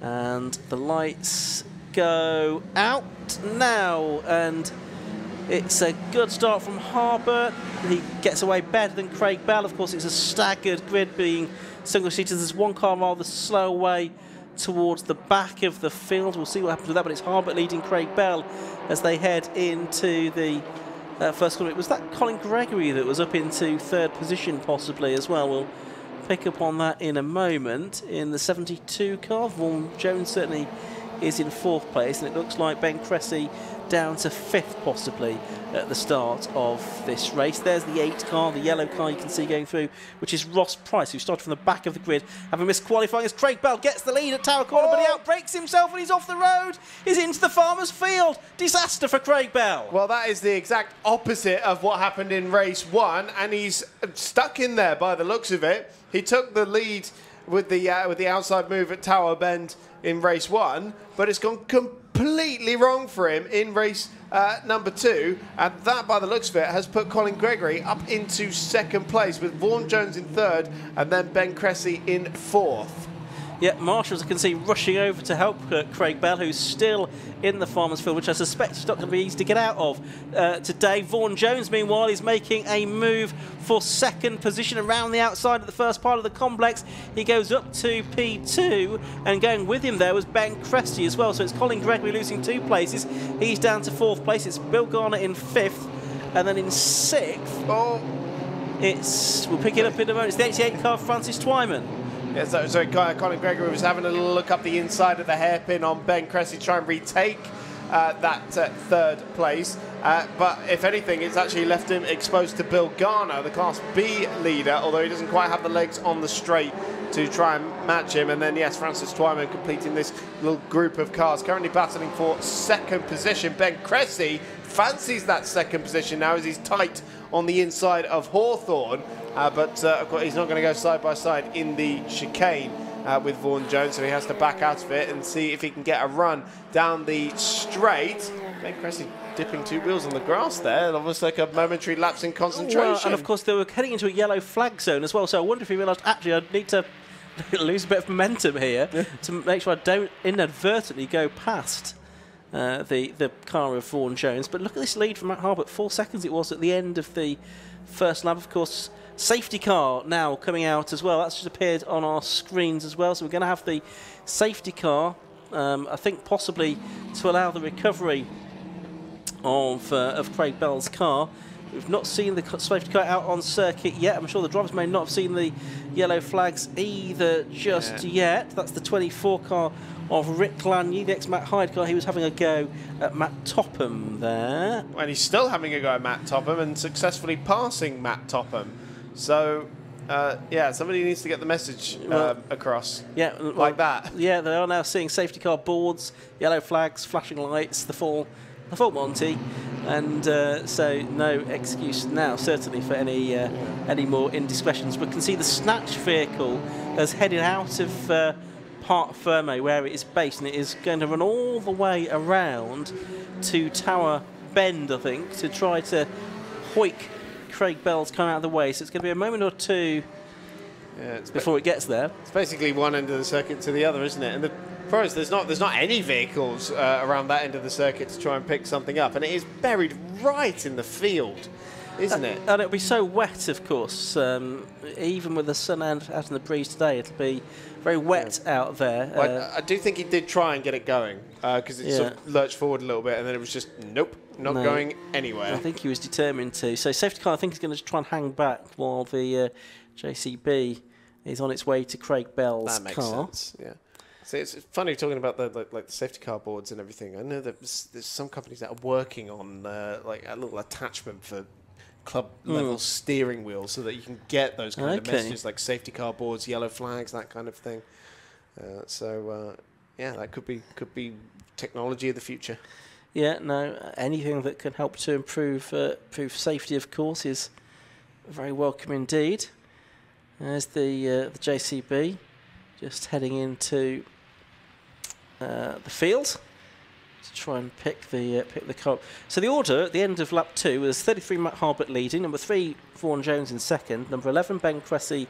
And the lights go out now, and it's a good start from Harbert. He gets away better than Craig Bell. Of course, it's a staggered grid being single-seated. There's one car rather slow away towards the back of the field. We'll see what happens with that, but it's Harbert leading Craig Bell as they head into the first corner. It was that Colin Gregory that was up into third position possibly as well. We'll pick up on that in a moment. In the 72 car, Vaughan Jones certainly is in fourth place, and it looks like Ben Cressy down to fifth possibly at the start of this race. There's the 8 car, the yellow car you can see going through, which is Ross Price, who started from the back of the grid, having missed qualifying as Craig Bell gets the lead at Tower Corner, but he outbrakes himself and he's off the road. He's into the Farmers Field. Disaster for Craig Bell. Well, that is the exact opposite of what happened in race 1, and he's stuck in there by the looks of it. He took the lead with the outside move at Tower Bend in race 1, but it's gone completely wrong for him in race number 2, and that, by the looks of it, has put Colin Gregory up into second place with Vaughan Jones in third and then Ben Cressy in fourth. Yeah, Marshall, as I can see, rushing over to help Craig Bell, who's still in the Farmers Field, which I suspect is not going to be easy to get out of today. Vaughan Jones, meanwhile, is making a move for second position around the outside of the first part of the complex. He goes up to P2, and going with him there was Ben Cressy as well. So it's Colin Gregory losing 2 places. He's down to fourth place. It's Bill Garner in fifth, and then in sixth, we'll pick it up in a moment. It's the 88 car, Francis Twyman. Yeah, so Colin Gregory was having a little look up the inside of the hairpin on Ben Cressy to try and retake that third place. But if anything, it's actually left him exposed to Bill Garner, the Class B leader, although he doesn't quite have the legs on the straight to try and match him. And then, yes, Francis Twyman completing this little group of cars, currently battling for second position. Ben Cressy fancies that second position now as he's tight on the inside of Hawthorne. But of course, he's not going to go side by side in the chicane with Vaughan Jones, so he has to back out of it and see if he can get a run down the straight. Ben Cressy dipping 2 wheels on the grass there, almost like a momentary lapse in concentration. Well, and of course, they were heading into a yellow flag zone as well, so I wonder if he realised, actually, I need to lose a bit of momentum here to make sure I don't inadvertently go past the car of Vaughan Jones. But look at this lead from Matt Harbert, 4 seconds it was at the end of the first lap. Of course, safety car now coming out as well. That's just appeared on our screens as well. So we're going to have the safety car, I think possibly to allow the recovery of Craig Bell's car. We've not seen the safety car out on circuit yet. I'm sure the drivers may not have seen the yellow flags either just yet. That's the 24 car of Rick Lanier, the ex-Matt Hyde car. He was having a go at Matt Topham there. And he's still having a go at Matt Topham and successfully passing Matt Topham. So, yeah, somebody needs to get the message across like that. Yeah, they are now seeing safety car boards, yellow flags, flashing lights, the full Monty. And so no excuse now, certainly, for any more indiscretions. We can see the Snatch vehicle has headed out of Parc Ferme, where it is based, and it is going to run all the way around to Tower Bend, I think, to try to hoik Craig Bell's car out of the way. So it's going to be a moment or two before it gets there. It's basically one end of the circuit to the other, isn't it? And the problem is there's not any vehicles around that end of the circuit to try and pick something up, and it is buried right in the field, isn't it? And it'll be so wet, of course. Even with the sun out and the breeze today, it'll be very wet out there. Well, I do think he did try and get it going because it sort of lurched forward a little bit, and then it was just not going anywhere. I think he was determined to. So safety car, I think, is going to try and hang back while the JCB is on its way to Craig Bell's car. That makes sense. Yeah. So it's funny talking about the safety car boards and everything. I know that there's some companies that are working on like a little attachment for club level steering wheels so that you can get those kind of messages like safety car boards, yellow flags, that kind of thing. Yeah, that could be technology of the future. Yeah, no, anything that can help to improve safety, of course, is very welcome indeed. There's the JCB just heading into the field to try and pick the car. So the order at the end of lap 2 was 33 Matt Harbert leading, number 3 Vaughan Jones in second, number 11 Ben Cressy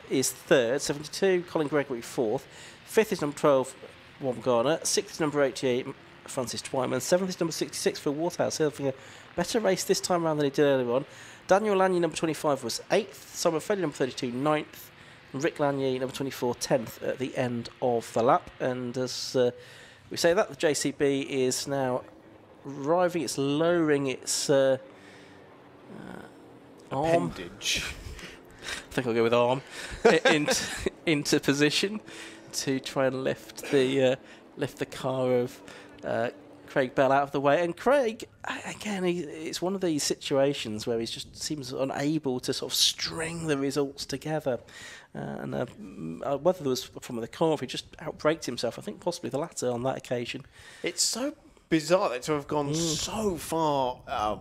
is third, 72 Colin Gregory fourth, fifth is number 12 Warren Garner. 6th is number 88, Francis Twyman. 7th is number 66, Phil Waterhouse. He's having a better race this time around than he did earlier on. Daniel Lanier, number 25, was 8th. Simon Freddie, number 32, 9th. And Rick Lanier, number 24, 10th at the end of the lap. And as we say that, the JCB is now arriving. It's lowering its arm. Appendage. I think I'll go with arm into position to try and lift the car of Craig Bell out of the way. And Craig, again, it's one of these situations where he just seems unable to sort of string the results together. And whether there was from the car, if he just outbraked himself, I think possibly the latter on that occasion. It's so bizarre that to have gone so far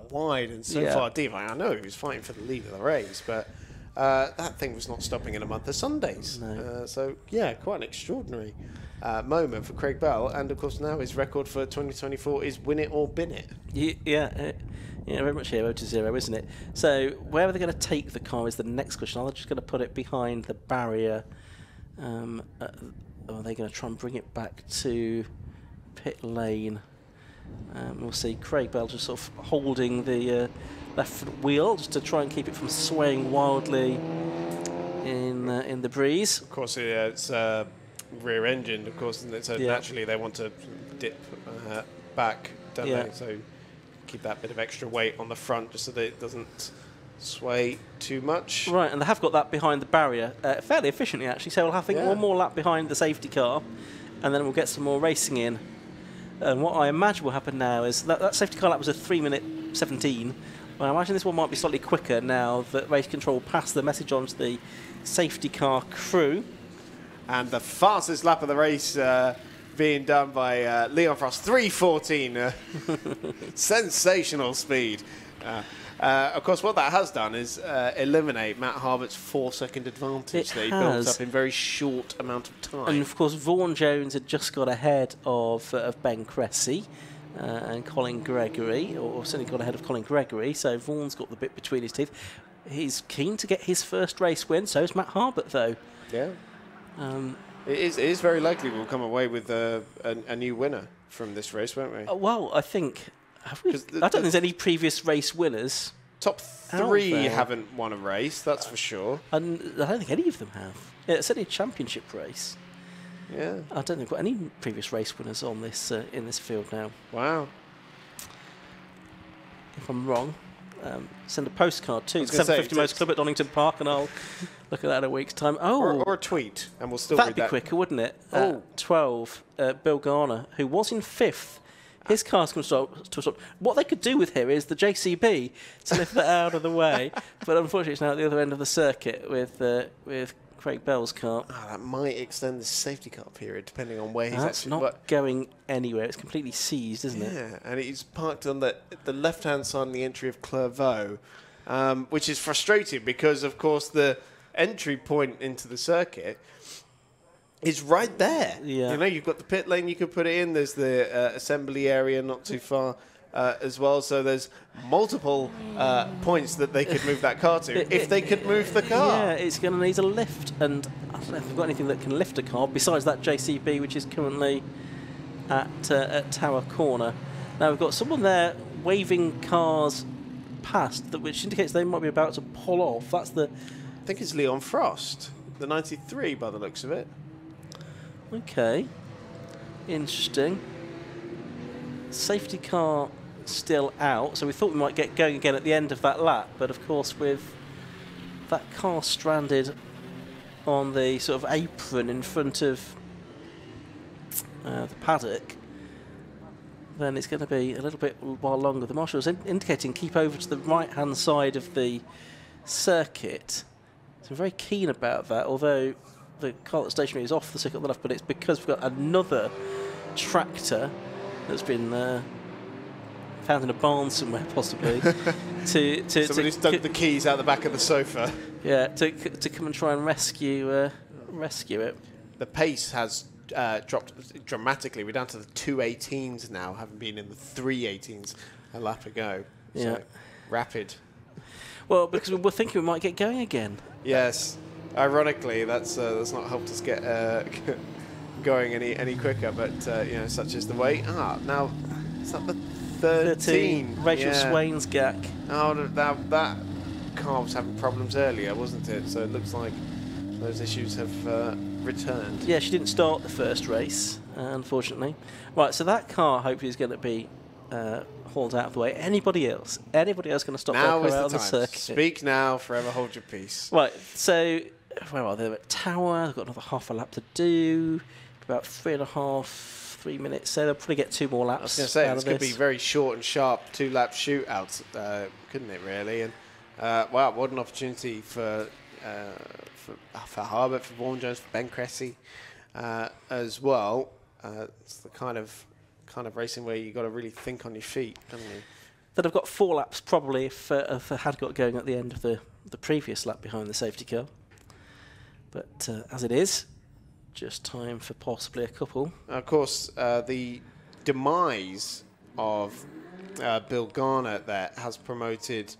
wide and so far deep. I know he was fighting for the lead of the race, but that thing was not stopping in a month of Sundays. No. So, yeah, quite an extraordinary moment for Craig Bell. And, of course, now his record for 2024 is win it or bin it. Yeah, very much 0 to 0, isn't it? So where are they going to take the car is the next question. Are they just going to put it behind the barrier? Or are they going to try and bring it back to pit lane? We'll see. Craig Bell just sort of holding the left front wheel just to try and keep it from swaying wildly in the breeze. Of course, it's rear-engined, of course, so naturally they want to dip back, don't they? So keep that bit of extra weight on the front just so that it doesn't sway too much. Right, and they have got that behind the barrier fairly efficiently, actually. So we'll have, I think, one more lap behind the safety car, and then we'll get some more racing in. And what I imagine will happen now is that safety car lap was a 3:17. I imagine this one might be slightly quicker now that race control passed the message on to the safety car crew. And the fastest lap of the race being done by Leon Frost, 3:14. Sensational speed. Of course, what that has done is eliminate Matt Harbert's 4-second advantage that he built up in a very short amount of time. And of course, Vaughan Jones had just got ahead of Ben Cressy and Colin Gregory, or certainly got ahead of Colin Gregory, so Vaughan's got the bit between his teeth. He's keen to get his first race win, so is Matt Harbert, though. Yeah. It is very likely we'll come away with a new winner from this race, won't we? Well, I think... I don't think there's any previous race winners. Top 3 haven't won a race, that's for sure. And I don't think any of them have. Yeah, it's only a championship race. Yeah. I don't think we've got any previous race winners on this in this field now. Wow. If I'm wrong, send a postcard to 750 Most Club at Donington Park, and I'll look at that in a week's time. Oh, or a tweet, and we'll still that'd read that. be quicker, wouldn't it? 12, Bill Garner, who was in 5th. His car's come to a stop. What they could do with here is the JCB to lift that out of the way, but unfortunately it's now at the other end of the circuit with Craig Bell's car. Oh, that might extend the safety car period depending on where he's That's actually... not going anywhere. It's completely seized, isn't it? Yeah, and he's parked on the left-hand side of the entry of Clairvaux, which is frustrating because, of course, the entry point into the circuit is right there. Yeah. You know, you've got the pit lane you could put it in. There's the assembly area not too far as well. So there's multiple points that they could move that car to if they could move the car. Yeah, it's going to need a lift. And I don't know if we've got anything that can lift a car besides that JCB, which is currently at Tower Corner. Now we've got someone there waving cars past, which indicates they might be about to pull off. That's the... I think it's Leon Frost, the 93 by the looks of it. Okay, interesting. Safety car still out, so we thought we might get going again at the end of that lap, but of course with that car stranded on the sort of apron in front of the paddock, then it's going to be a little bit while longer. The marshal was indicating keep over to the right-hand side of the circuit, so I'm very keen about that, although the car that's stationary is off the circuit on the left, but it's because we've got another tractor that's been found in a barn somewhere, possibly. Somebody's dug the keys out the back of the sofa. Yeah, to come and try and rescue it. The pace has dropped dramatically. We're down to the 2:18s now, having been in the 3:18s a lap ago. Yeah. So, rapid. Well, because we're thinking we might get going again. Yes. Ironically, that's not helped us get going any quicker, but you know, such is the way. Now is that the 13? Rachel Swain's GAC. Oh, that car was having problems earlier, wasn't it? So it looks like those issues have returned. Yeah, she didn't start the first race, unfortunately. Right, so that car hopefully is going to be hauled out of the way. Anybody else going to stop now their car is out of the the time. circuit? Speak now, forever hold your peace. Right, so where are they? They're at Tower. They've got another half a lap to do. About 3 minutes. So they'll probably get 2 more laps. I was going to say, out this of could be very short and sharp 2-lap shootouts, couldn't it, really? And wow, what an opportunity for Harbert, for Vaughan Jones, for Ben Cressy as well. It's the kind of racing where you've got to really think on your feet, haven't you? That have got 4 laps probably if they had got going at the end of the previous lap behind the safety car. But as it is, just time for possibly a couple. Of course, the demise of Bill Garner there has promoted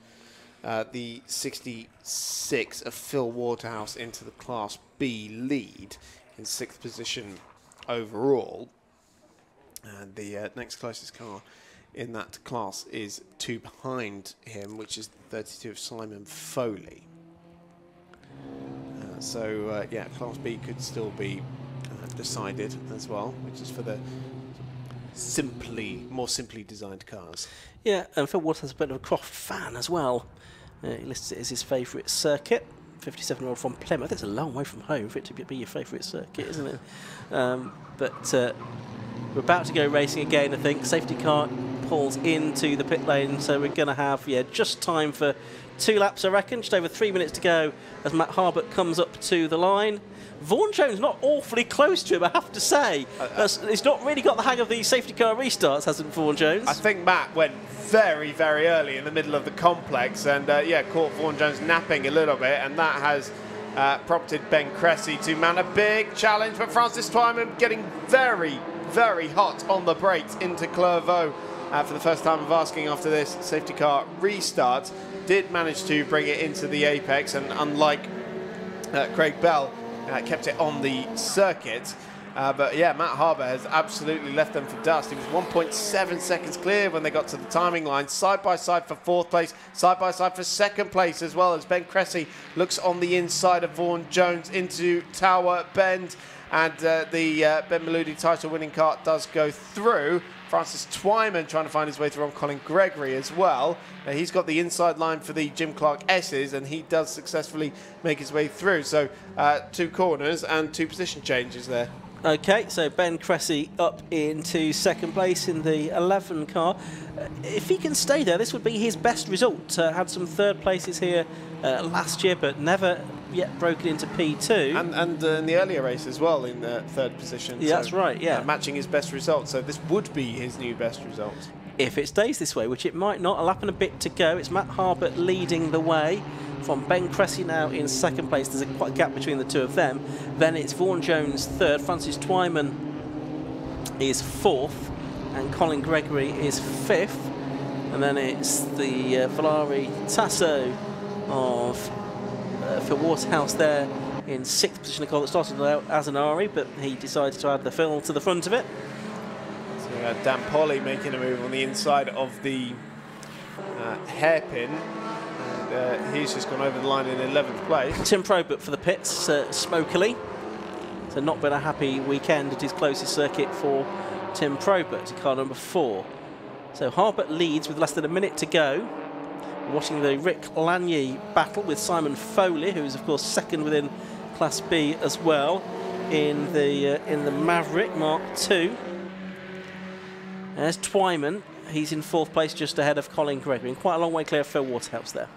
the 66 of Phil Waterhouse into the Class B lead in 6th position overall. And the next closest car in that class is 2 behind him, which is the 32 of Simon Foley. So yeah, Class B could still be decided as well, which is for the more simply designed cars. Yeah, and Phil Waterhouse is a bit of a Croft fan as well. He lists it as his favourite circuit. 57-year-old from Plymouth. It's a long way from home for it to be your favourite circuit, isn't it? But we're about to go racing again, I think. Safety car pulls into the pit lane, so we're going to have just time for 2 laps, I reckon. Just over 3 minutes to go as Matt Harbert comes up to the line. Vaughan Jones not awfully close to him, I have to say. He's not really got the hang of the safety car restarts, hasn't Vaughan Jones? I think Matt went very, very early in the middle of the complex and, yeah, caught Vaughan Jones napping a little bit, and that has prompted Ben Cressy to mount a big challenge. But Francis Twyman getting very, very hot on the brakes into Clervaux for the first time of asking after this safety car restart. Did manage to bring it into the apex, and unlike Craig Bell, kept it on the circuit. But yeah, Matt Harbert has absolutely left them for dust. He was 1.7 seconds clear when they got to the timing line. Side by side for 4th place, side by side for 2nd place as well, as Ben Cressy looks on the inside of Vaughan Jones into Tower Bend. And the Ben Meludi title winning car does go through. Francis Twyman trying to find his way through on Colin Gregory as well. He's got the inside line for the Jim Clark S's, and he does successfully make his way through. So 2 corners and 2 position changes there. Okay, so Ben Cressy up into 2nd place in the 11 car. If he can stay there, this would be his best result. Had some 3rd places here last year, but never yet broken into P2. And in the earlier race as well, in the 3rd position. Yeah, so, that's right, yeah. Matching his best result, so this would be his new best result. If it stays this way, which it might not, a lap and a bit to go. It's Matt Harbert leading the way from Ben Cressy now in 2nd place. There's quite a gap between the 2 of them. Then it's Vaughan Jones 3rd, Francis Twyman is 4th, and Colin Gregory is 5th. And then it's the Valari Tasso of Phil Waterhouse there in 6th position. A car that started out as an Ari, but he decided to add the Phil to the front of it. So Dan Polly making a move on the inside of the hairpin. And he's just gone over the line in 11th place. Tim Probert for the pits, smokily. So not been a happy weekend at his closest circuit for Tim Probert, car number 4. So Harbert leads with less than a minute to go. Watching the Rick Lanier battle with Simon Foley, who is of course 2nd within Class B as well in the Maverick Mark II. There's Twyman. He's in 4th place, just ahead of Colin Gregory, and quite a long way clear of Phil Waterhouse there.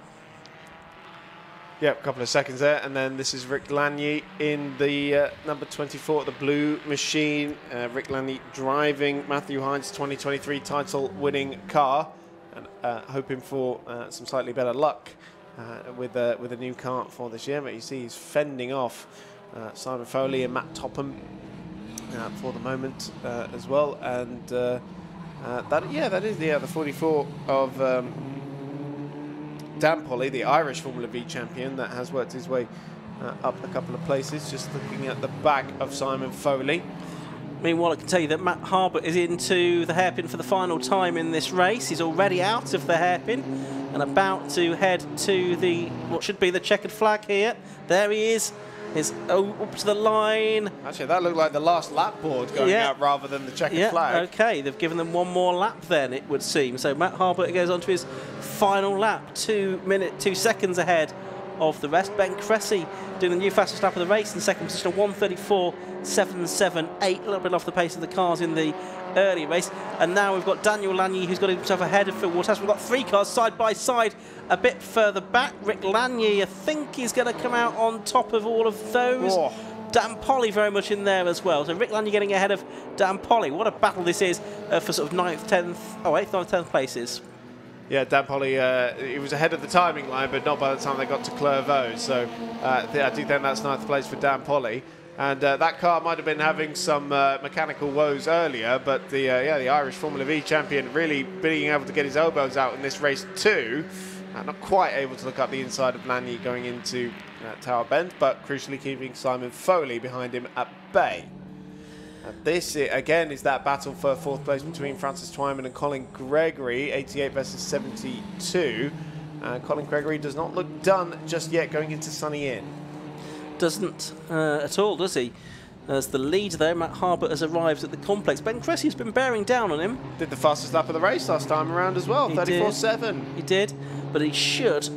Yep, a couple of seconds there, and then this is Rick Lanier in the number 24, the blue machine. Rick Lanier driving Matthew Hines' 2023 title-winning car, and hoping for some slightly better luck with a new car for this year. But you see he's fending off Simon Foley and Matt Topham for the moment as well, and that is the 44 of Dan Polly, the Irish Formula V champion that has worked his way up a couple of places. Just looking at the back of Simon Foley. Meanwhile, I can tell you that Matt Harbert is into the hairpin for the final time in this race. He's already out of the hairpin and about to head to what should be the checkered flag here. There he is. He's up to the line. Actually, that looked like the last lap board going out rather than the checkered flag. Okay, they've given them one more lap then, it would seem. So Matt Harbert goes on to his final lap, 2 seconds ahead of the rest. Ben Cressy doing the new fastest lap of the race in second position, 1:34.778, a little bit off the pace of the cars in the early race. And now we've got Daniel Lanier, who's got himself ahead of Phil Waterhouse. We've got 3 cars side by side a bit further back. Rick Lanier, I think he's going to come out on top of all of those. Oh. Dan Polly very much in there as well. So Rick Lanier getting ahead of Dan Polly. What a battle this is for sort of 8th, 9th, 10th places. Yeah, Dan Polly, he was ahead of the timing line, but not by the time they got to Clairvaux. So I do think that's 9th place for Dan Polly. And that car might have been having some mechanical woes earlier, but the Irish Formula V champion really being able to get his elbows out in this race too. Not quite able to look up the inside of Lanier going into Tower Bend, but crucially keeping Simon Foley behind him at bay. This, again, is that battle for 4th place between Francis Twyman and Colin Gregory, 88 versus 72. Colin Gregory does not look done just yet going into Sunny Inn. Doesn't at all, does he? As the lead, though, Matt Harbert has arrived at the complex. Ben Cressy has been bearing down on him. Did the fastest lap of the race last time around as well, 34.7. He did, but he should,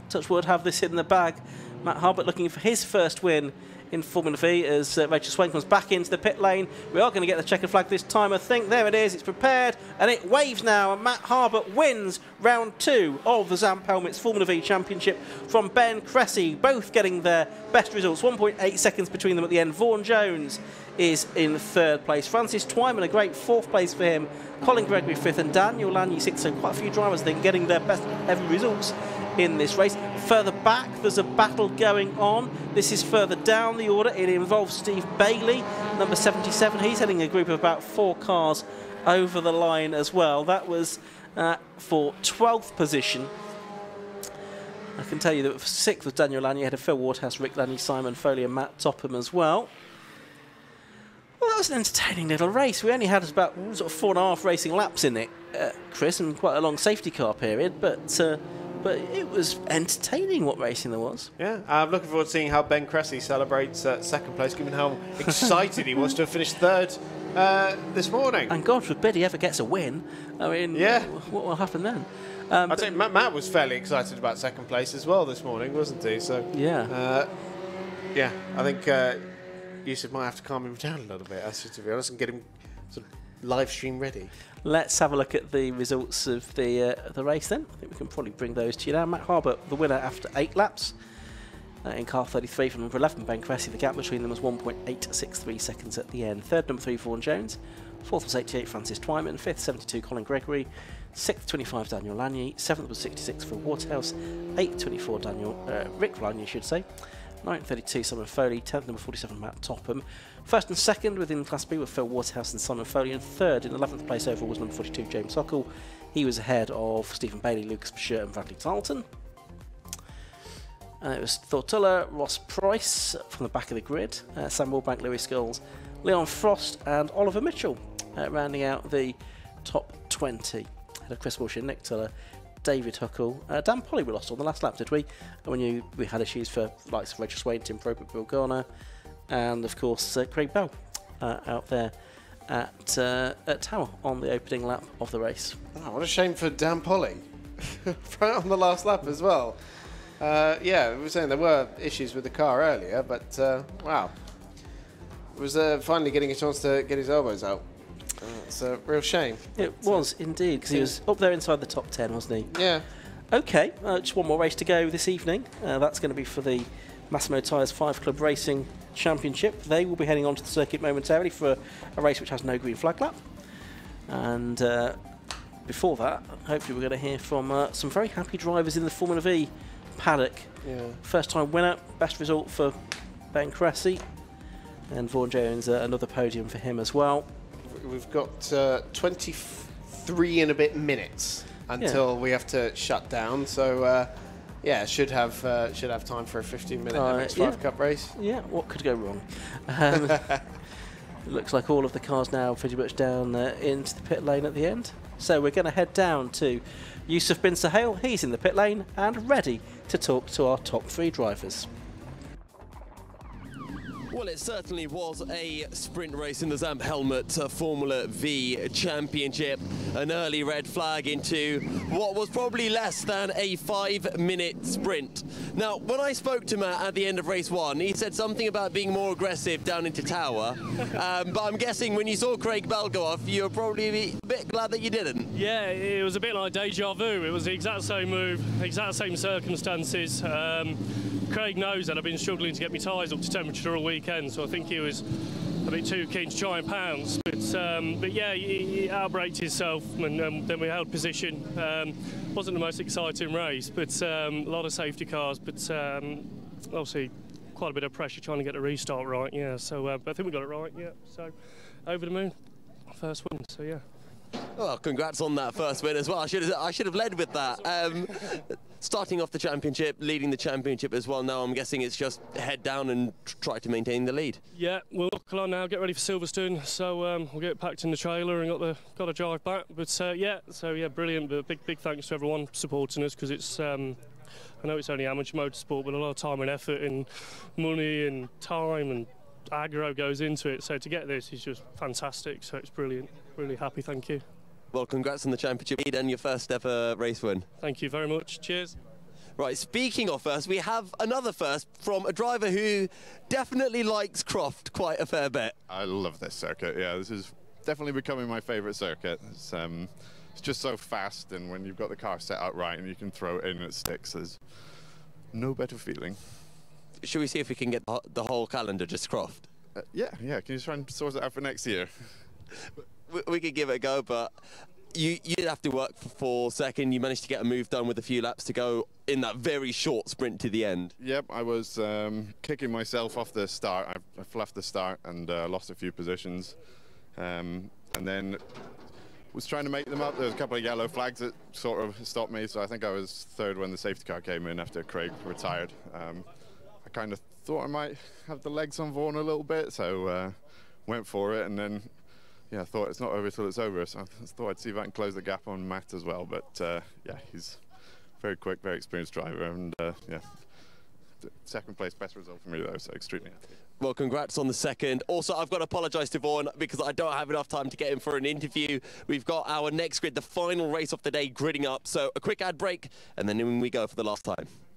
touch wood, have this in the bag. Matt Harbert looking for his first win in Formula V as Rachel Swain comes back into the pit lane. We are going to get the checkered flag this time, I think. There it is, it's prepared, and it waves now, and Matt Harbert wins round 2 of the Zamp Helmets Formula V Championship from Ben Cressy, both getting their best results, 1.8 seconds between them at the end. Vaughan Jones is in 3rd place. Francis Twyman, a great 4th place for him. Colin Gregory 5th, and Daniel Lanier 6th, so quite a few drivers then getting their best ever results in this race. Further back, there's a battle going on. This is further down the order. It involves Steve Bailey, number 77. He's heading a group of about 4 cars over the line as well. That was for 12th position. I can tell you that for 6th was Daniel Lanier, ahead of Phil Waterhouse, Rick Lanier, Simon Foley and Matt Topham as well. Well, that was an entertaining little race. We only had about sort of 4.5 racing laps in it, Chris, and quite a long safety car period, but it was entertaining what racing there was. Yeah, I'm looking forward to seeing how Ben Cressy celebrates 2nd place, given how excited he was to have finished 3rd this morning. And God forbid he ever gets a win. I mean, what will happen then? I think Matt was fairly excited about 2nd place as well this morning, wasn't he? So yeah, I think Yusuf might have to calm him down a little bit, to be honest, and get him sort of live stream ready. Let's have a look at the results of the race then. I think we can probably bring those to you now. Matt Harbert, the winner after 8 laps. In car 33 from number 11, Ben Cressy. The gap between them was 1.863 seconds at the end. 3rd, number 3, Vaughan Jones. 4th was 88, Francis Twyman. 5th, 72, Colin Gregory. 6th, 25, Daniel Lanier. 7th was 66 for Waterhouse. 8th, 24, Rick Lanier, should say. 9th, 32, Simon Foley. 10th, number 47, Matt Topham. 1st and 2nd within Class B were Phil Waterhouse and Simon Foley. And 3rd, in 11th place overall, was number 42, James Huckle. He was ahead of Stephen Bailey, Lucas Bashir and Bradley Tarleton. It was Thortilla, Ross Price from the back of the grid, Sam Wilbank, Lewis Skulls, Leon Frost and Oliver Mitchell rounding out the top 20. Ahead of Chris Wilshire, Nick Tiller, David Huckle. Dan Polly we lost on the last lap, did we? And we had issues for likes of Rachel Swain, Tim Probert, Bill Garner, and of course Craig Bell out there at Tower on the opening lap of the race. Oh, what a shame for Dan Polly. Right on the last lap as well. Yeah, we were saying there were issues with the car earlier, but wow. It was finally getting a chance to get his elbows out. It's a real shame. It was indeed, because he was up there inside the top 10, wasn't he? Yeah. Okay, just one more race to go this evening. That's going to be for the Massimo Tyres 5 Club Racing Championship. They will be heading onto the circuit momentarily for a race which has no green flag lap. And before that, hopefully we're going to hear from some very happy drivers in the Formula V paddock. Yeah. First time winner, best result for Ben Cressy, and Vaughan Jones, another podium for him as well. We've got 23 and a bit minutes until we have to shut down, so yeah, should have time for a 15-minute MX5 Cup race. Yeah, what could go wrong? It looks like all of the cars now pretty much down into the pit lane at the end. So we're going to head down to Yusuf bin Suhail. He's in the pit lane and ready to talk to our top 3 drivers. Well, it certainly was a sprint race in the Zamp Helmet Formula V Championship. An early red flag into what was probably less than a 5-minute sprint. Now, when I spoke to Matt at the end of race 1, he said something about being more aggressive down into Tower. But I'm guessing when you saw Craig Bell go off, you were probably a bit glad that you didn't. Yeah, it was a bit like deja vu. It was the exact same move, exact same circumstances. Craig knows that I've been struggling to get my tyres up to temperature all weekend, so I think he was a bit too keen to try and pounce. But yeah, he outbraked himself, and then we held position. Wasn't the most exciting race, but a lot of safety cars, but obviously quite a bit of pressure trying to get the restart right. Yeah, so I think we got it right. Yeah, so over the moon, first win. So yeah. Well, congrats on that first win as well. I should have led with that. Starting off the championship, leading the championship as well. Now I'm guessing it's just head down and try to maintain the lead. Yeah, we'll buckle on now, get ready for Silverstone. So we'll get packed in the trailer and got to drive back. But yeah, brilliant. But big thanks to everyone supporting us, because it's I know it's only amateur motorsport, but a lot of time and effort and money and time and aggro goes into it. So to get this is just fantastic. So it's brilliant. Really happy. Thank you. Well, congrats on the championship lead and your first ever race win. Thank you very much. Cheers. Right, speaking of first, we have another first from a driver who definitely likes Croft quite a fair bit. I love this circuit. Yeah, this is definitely becoming my favourite circuit. It's just so fast, and when you've got the car set out right and you can throw it in and it sticks, there's no better feeling. Should we see if we can get the whole calendar just Croft? Yeah. Can you try and sort it out for next year? We could give it a go, but you'd have to work for second. You managed to get a move done with a few laps to go in that very short sprint to the end. Yep, I was kicking myself off the start. I fluffed the start and lost a few positions. And then was trying to make them up. There was a couple of yellow flags that sort of stopped me, so I think I was third when the safety car came in after Craig retired. I kind of thought I might have the legs on Vaughan a little bit, so went for it, and then I thought it's not over till it's over, so I thought I'd see if I can close the gap on Matt as well. But yeah, he's very quick, very experienced driver, and yeah, second place, best result for me though, so extremely happy. Well, congrats on the second. Also, I've got to apologise to Vaughan because I don't have enough time to get him for an interview. We've got our next grid, the final race of the day, gridding up. So a quick ad break, and then in we go for the last time.